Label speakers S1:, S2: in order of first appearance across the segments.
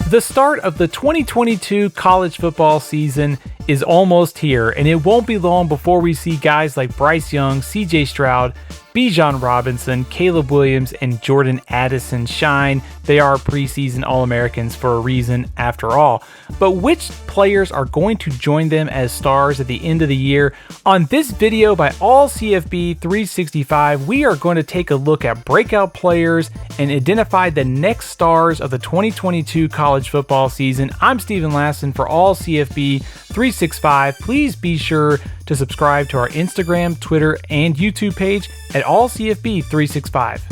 S1: The start of the 2022 college football season is almost here, and it won't be long before we see guys like Bryce Young, CJ Stroud, Bijan Robinson, Caleb Williams, and Jordan Addison shine. They are preseason All-Americans for a reason, after all. But which players are going to join them as stars at the end of the year? On this video by AllCFB 365, we are going to take a look at breakout players and identify the next stars of the 2022 college football season. I'm Steven Lasson for AllCFB 365. Please be sure to subscribe to our Instagram, Twitter, and YouTube page at AllCFB 365.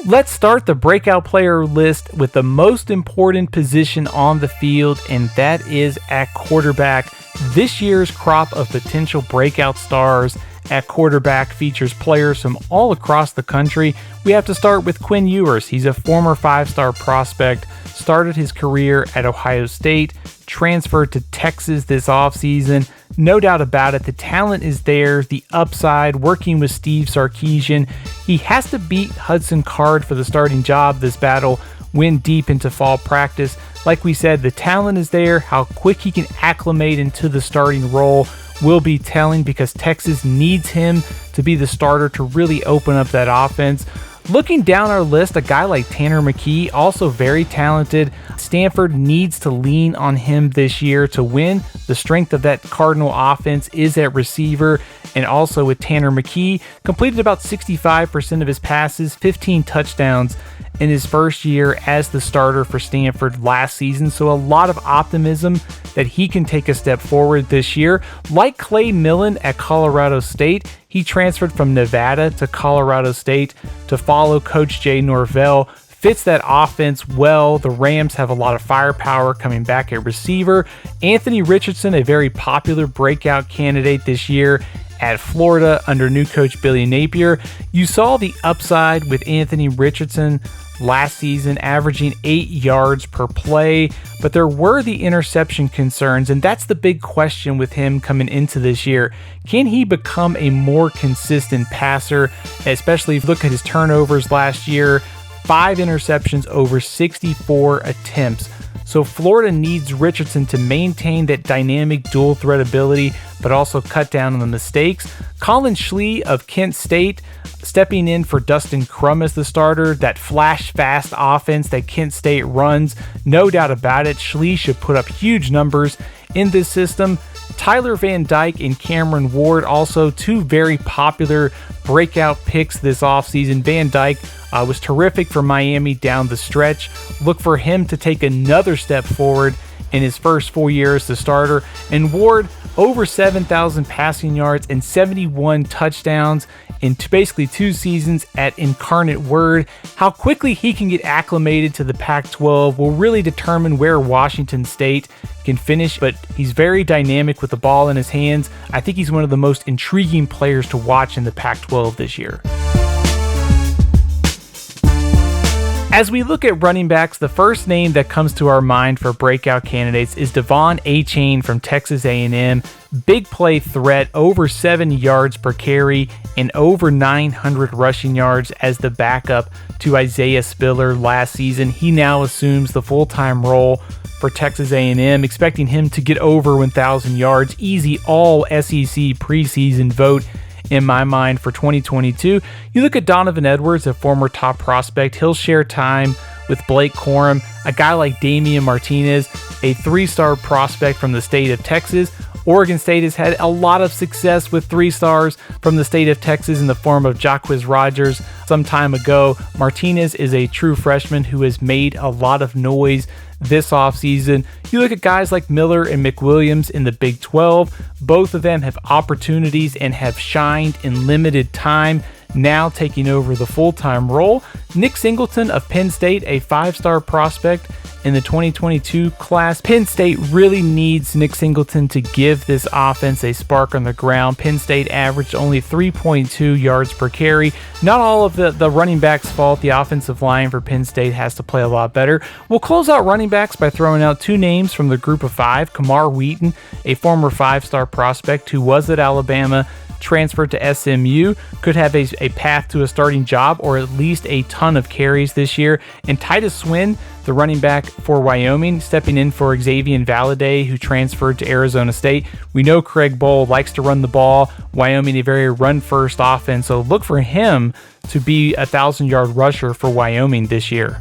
S1: Let's start the breakout player list with the most important position on the field, and that is at quarterback. This year's crop of potential breakout stars at quarterback features players from all across the country. We have to start with Quinn Ewers. He's a former 5-star prospect, started his career at Ohio State, transferred to Texas this offseason. No doubt about it, the talent is there, the upside, working with Steve Sarkisian. He has to beat Hudson Card for the starting job this battle, win deep into fall practice. Like we said, the talent is there. How quick he can acclimate into the starting role will be telling, because Texas needs him to be the starter to really open up that offense. Looking down our list, a guy like Tanner Mckee, also very talented. Stanford needs to lean on him this year to win. The strength of that Cardinal offense is at receiver, and also with Tanner Mckee, completed about 65% of his passes, 15 touchdowns in his first year as the starter for Stanford last season. So a lot of optimism that he can take a step forward this year. Like Clay Millen at Colorado State, he transferred from Nevada to Colorado State to follow Coach Jay Norvell. Fits that offense well. The Rams have a lot of firepower coming back at receiver. Anthony Richardson, a very popular breakout candidate this year at Florida under new coach Billy Napier. You saw the upside with Anthony Richardson last season, averaging 8 yards per play, but there were the interception concerns, and that's the big question with him coming into this year. Can he become a more consistent passer, especially if you look at his turnovers last year? 5 interceptions over 64 attempts. So Florida needs Richardson to maintain that dynamic dual threat ability, but also cut down on the mistakes. Colin Schlee of Kent State stepping in for Dustin Crum as the starter. That flash fast offense that Kent State runs, no doubt about it. Schlee should put up huge numbers in this system. Tyler Van Dyke and Cameron Ward, also two very popular breakout picks this offseason. Van Dyke was terrific for Miami down the stretch. Look for him to take another step forward in his first 4 years as the starter. And Ward, over 7,000 passing yards and 71 touchdowns in basically 2 seasons at Incarnate Word. How quickly he can get acclimated to the Pac-12 will really determine where Washington State can finish, but he's very dynamic with the ball in his hands. I think he's one of the most intriguing players to watch in the Pac-12 this year. As we look at running backs, the first name that comes to our mind for breakout candidates is Devon Achane from Texas A&M. Big play threat, over 7 yards per carry and over 900 rushing yards as the backup to Isaiah Spiller last season. He now assumes the full-time role for Texas A&M, expecting him to get over 1,000 yards. Easy all SEC preseason vote in my mind for 2022. You look at Donovan Edwards, a former top prospect. He'll share time with Blake Corum. A guy like Damian Martinez, a 3-star prospect from the state of Texis. Oregon State has had a lot of success with 3 stars from the state of Texas in the form of Jacquizz Rodgers some time ago. Martinez is a true freshman who has made a lot of noise this offseason. You look at guys like Miller and McWilliams in the Big 12. Both of them have opportunities and have shined in limited time, now taking over the full-time role. Nick Singleton of Penn State, a 5-star prospect in the 2022 class. Penn State really needs Nick Singleton to give this offense a spark on the ground. Penn State averaged only 3.2 yards per carry. Not all of the running backs' fault. The offensive line for Penn State has to play a lot better. We'll close out running backs by throwing out 2 names from the group of 5. Kumar Wheaton, a former 5-star prospect who was at Alabama, transferred to SMU, could have a path to a starting job or at least a ton of carries this year. And Titus Swin, the running back for Wyoming, stepping in for Xavier Valade, who transferred to Arizona State. We know Craig Bohl likes to run the ball. Wyoming, a very run-first offense, so look for him to be a 1,000-yard rusher for Wyoming this year.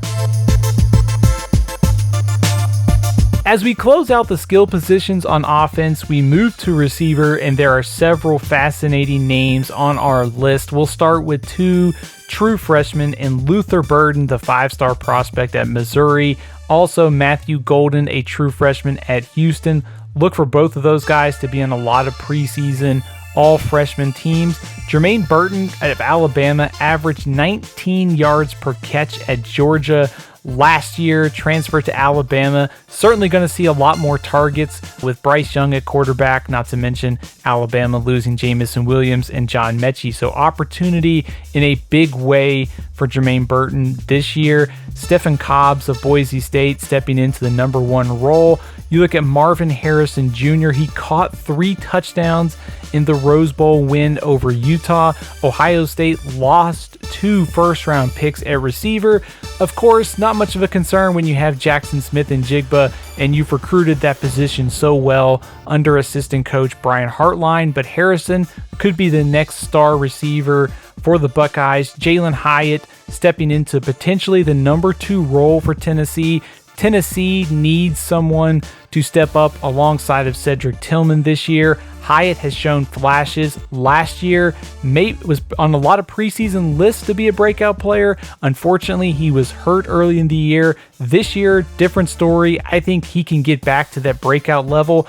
S1: As we close out the skill positions on offense, we move to receiver, and there are several fascinating names on our list. We'll start with two true freshmen in Luther Burden, the 5-star prospect at Missouri. Also, Matthew Golden, a true freshman at Houston. Look for both of those guys to be on a lot of preseason all-freshman teams. Jermaine Burton of Alabama averaged 19 yards per catch at Georgia last year, transferred to Alabama. Certainly going to see a lot more targets with Bryce Young at quarterback, not to mention Alabama losing Jamison Williams and John Mechie. So opportunity in a big way for Jermaine Burton this year. Stefan Cobbs of Boise State stepping into the number 1 role. You look at Marvin Harrison Jr. He caught 3 touchdowns in the Rose Bowl win over Utah. Ohio State lost 2 first-round picks at receiver. Of course, not much of a concern when you have Jackson Smith and Jigba, and you've recruited that position so well under assistant coach Brian Hartline, but Harrison could be the next star receiver for the Buckeyes. Jalen Hyatt stepping into potentially the number 2 role for Tennessee. Tennessee needs someone to step up alongside of Cedric Tillman this year. Hyatt has shown flashes last year, was on a lot of preseason lists to be a breakout player. Unfortunately, he was hurt early in the year. This year, different story. I think he can get back to that breakout level.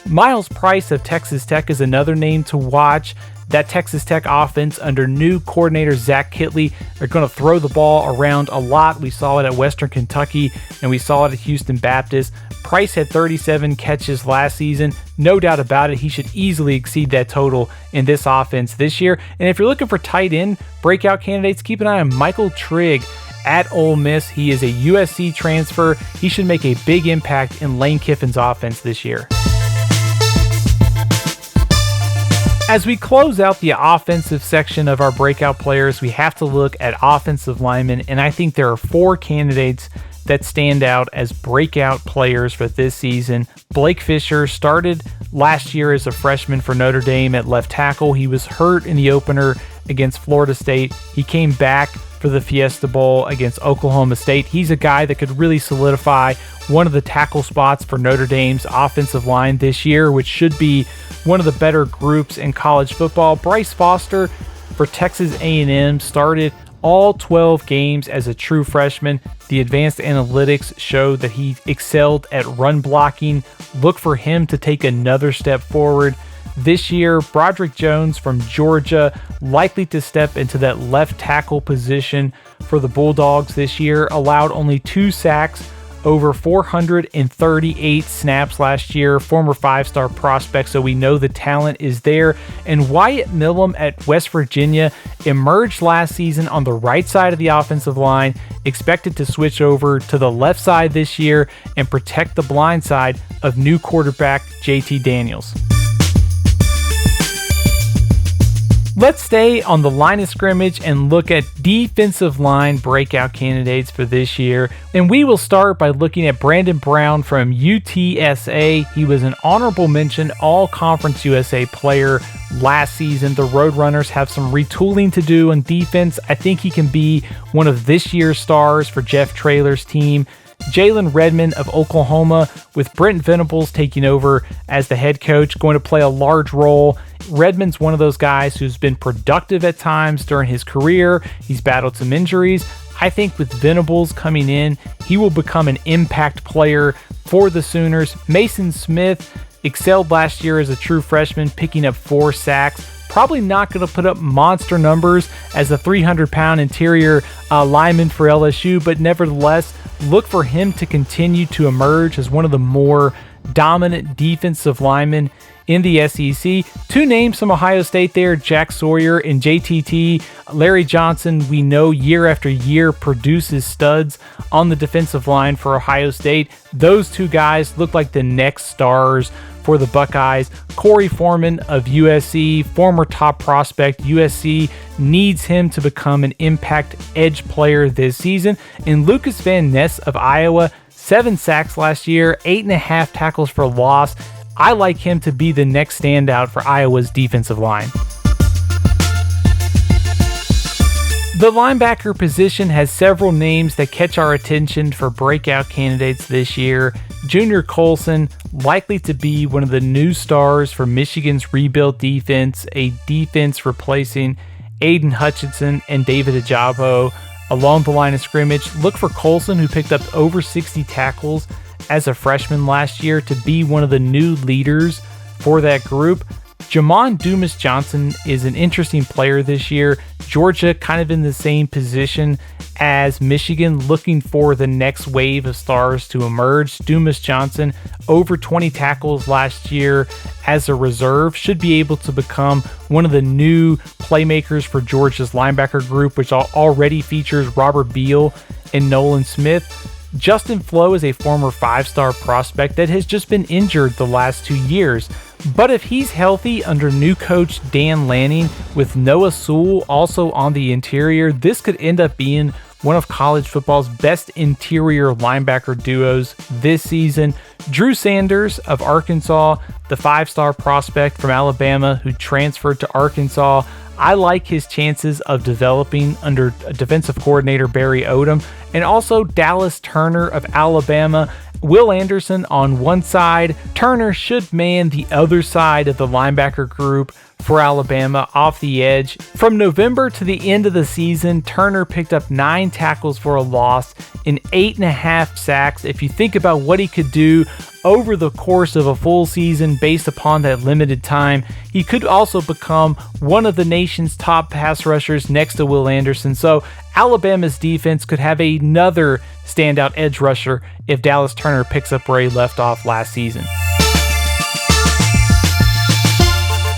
S1: Miles Price of Texas Tech is another name to watch. That Texas Tech offense under new coordinator Zach Kittley are going to throw the ball around a lot. We saw it at Western Kentucky and we saw it at Houston Baptist. Price had 37 catches last season. No doubt about it, he should easily exceed that total in this offense this year. And if you're looking for tight end breakout candidates, keep an eye on Michael Trigg at Ole Miss. He is a USC transfer. He should make a big impact in Lane Kiffin's offense this year. As we close out the offensive section of our breakout players, we have to look at offensive linemen, and I think there are 4 candidates that stand out as breakout players for this season. Blake Fisher started last year as a freshman for Notre Dame at left tackle. He was hurt in the opener against Florida State. He came back for the Fiesta Bowl against Oklahoma State. He's a guy that could really solidify one of the tackle spots for Notre Dame's offensive line this year, which should be one of the better groups in college football. Bryce Foster for Texas A&M started all 12 games as a true freshman. The advanced analytics showed that he excelled at run blocking. Look for him to take another step forward this year. Broderick Jones from Georgia, likely to step into that left tackle position for the Bulldogs this year, allowed only 2 sacks over 438 snaps last year. Former 5-star prospect, so we know the talent is there. And Wyatt Millum at West Virginia emerged last season on the right side of the offensive line, expected to switch over to the left side this year and protect the blind side of new quarterback JT Daniels. Let's stay on the line of scrimmage and look at defensive line breakout candidates for this year. And we will start by looking at Brandon Brown from UTSA. He was an honorable mention All-Conference USA player last season. The Roadrunners have some retooling to do on defense. I think he can be one of this year's stars for Jeff Traylor's team. Jalen Redmond of Oklahoma, with Brent Venables taking over as the head coach, going to play a large role. Redmond's one of those guys who's been productive at times during his career. He's battled some injuries. I think with Venables coming in, he will become an impact player for the Sooners. Mason Smith excelled last year as a true freshman, picking up 4 sacks. Probably not going to put up monster numbers as a 300-pound interior lineman for LSU, but nevertheless, look for him to continue to emerge as one of the more dominant defensive linemen in the SEC. 2 names from Ohio State there, Jack Sawyer and JTT. Larry Johnson, we know year after year produces studs on the defensive line for Ohio State. Those 2 guys look like the next stars for the Buckeyes. Corey Foreman of USC, former top prospect. USC needs him to become an impact edge player this season. And Lucas Van Ness of Iowa, 7 sacks last year, 8.5 tackles for loss. I like him to be the next standout for Iowa's defensive line. The linebacker position has several names that catch our attention for breakout candidates this year. Junior Coulson, likely to be one of the new stars for Michigan's rebuilt defense, a defense replacing Aiden Hutchinson and David Ojabo along the line of scrimmage. Look for Coulson, who picked up over 60 tackles as a freshman last year, to be one of the new leaders for that group. Dumas Johnson is an interesting player this year. Georgia kind of in the same position as Michigan, looking for the next wave of stars to emerge. Dumas Johnson, over 20 tackles last year as a reserve, should be able to become one of the new playmakers for Georgia's linebacker group, which already features Robert Beal and Nolan Smith. Justin Flowe is a former 5-star prospect that has just been injured the last 2 years. But if he's healthy under new coach Dan Lanning, with Noah Sewell also on the interior, this could end up being one of college football's best interior linebacker duos this season. Drew Sanders of Arkansas, the 5-star prospect from Alabama who transferred to Arkansas. I like his chances of developing under defensive coordinator Barry Odom. And also Dallas Turner of Alabama. Will Anderson on one side. Turner should man the other side of the linebacker group for Alabama off the edge. From November to the end of the season, Turner picked up 9 tackles for a loss and 8.5 sacks. If you think about what he could do over the course of a full season based upon that limited time, he could also become one of the nation's top pass rushers next to Will Anderson. So Alabama's defense could have another standout edge rusher if Dallas Turner picks up where he left off last season.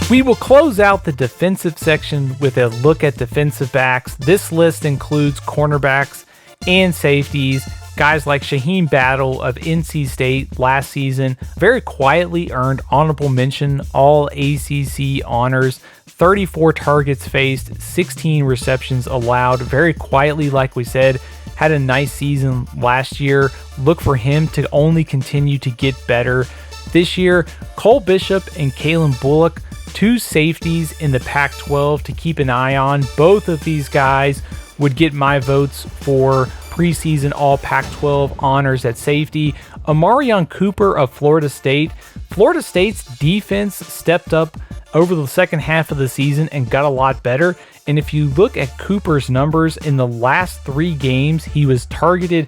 S1: We will close out the defensive section with a look at defensive backs. This list includes cornerbacks and safeties. Guys like Shaheem Battle of NC State last season very quietly earned honorable mention all ACC honors. 34 targets faced, 16 receptions allowed. Very quietly, like we said, had a nice season last year. Look for him to only continue to get better this year. Cole Bishop and Kalen Bullock, 2 safeties in the Pac-12 to keep an eye on. Both of these guys would get my votes for preseason all Pac-12 honors at safety. Amarion Cooper of Florida State. Florida State's defense stepped up over the second half of the season and got a lot better. And if you look at Cooper's numbers in the last 3 games, he was targeted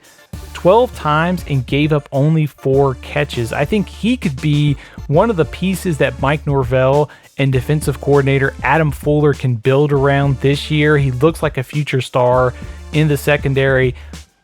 S1: 12 times and gave up only 4 catches. I think he could be one of the pieces that Mike Norvell and defensive coordinator Adam Fuller can build around this year. He looks like a future star in the secondary.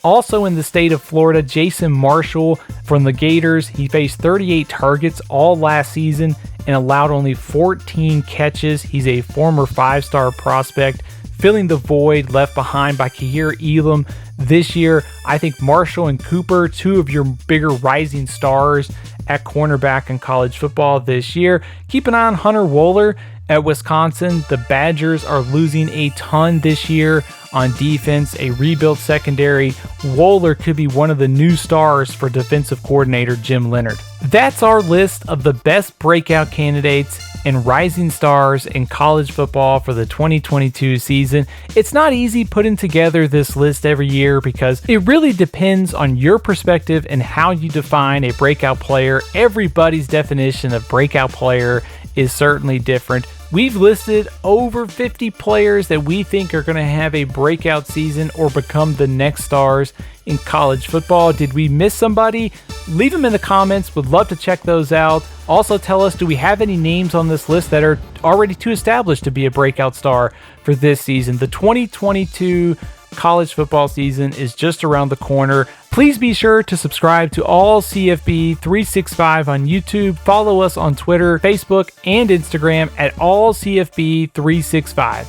S1: Also in the state of Florida, Jason Marshall from the Gators. He faced 38 targets all last season and allowed only 14 catches. He's a former 5-star prospect, filling the void left behind by Kahir Elam this year. I think Marshall and Cooper, 2 of your bigger rising stars at cornerback in college football this year. Keep an eye on Hunter Wohler at Wisconsin. The Badgers are losing a ton this year on defense, a rebuilt secondary. Wohler could be one of the new stars for defensive coordinator Jim Leonhard. That's our list of the best breakout candidates and rising stars in college football for the 2022 season. It's not easy putting together this list every year because it really depends on your perspective and how you define a breakout player. Everybody's definition of breakout player is certainly different. We've listed over 50 players that we think are going to have a breakout season or become the next stars in college football. Did we miss somebody? Leave them in the comments. Would love to check those out. Also tell us, do we have any names on this list that are already too established to be a breakout star for this season? The 2022 college football season is just around the corner. Please be sure to subscribe to All CFB 365 on YouTube. Follow us on Twitter, Facebook, and Instagram at All CFB 365.